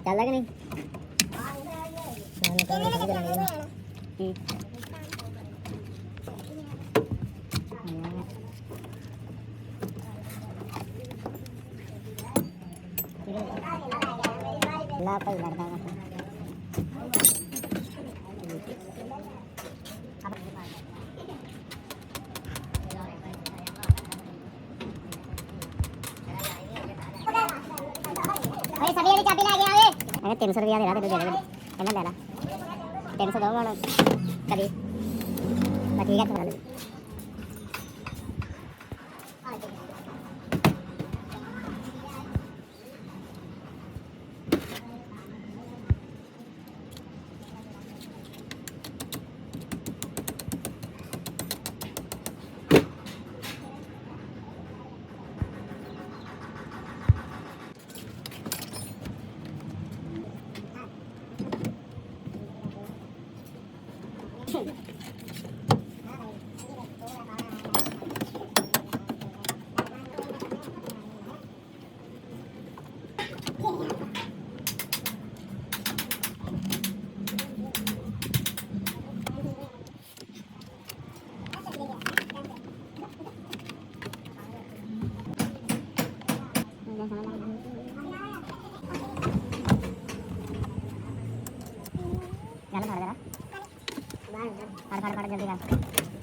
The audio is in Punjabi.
ਚੱਲਦਾ ਕਿ ਨਹੀਂ ਲਾ ਭਾਈ ਲੜਦਾ ਵਾ ਓਏ ਸਭੀ ਵਾਲੀ ਚਾਬੀ ਲੈ ਕੇ ਆਵੇ ਇਹ 300 ਰੁਪਿਆ ਦੇ ਰਾ ਤੇ ਦੇ ਦੇ ਇਹਨਾਂ ਲੈ ਲਾ 300 ਦਊਗਾ ਹੁਣ ਕਦੀ ਬਸ ਠੀਕ ਹੈ ਥੋੜਾ ਦੇ फड़ जल्दी कर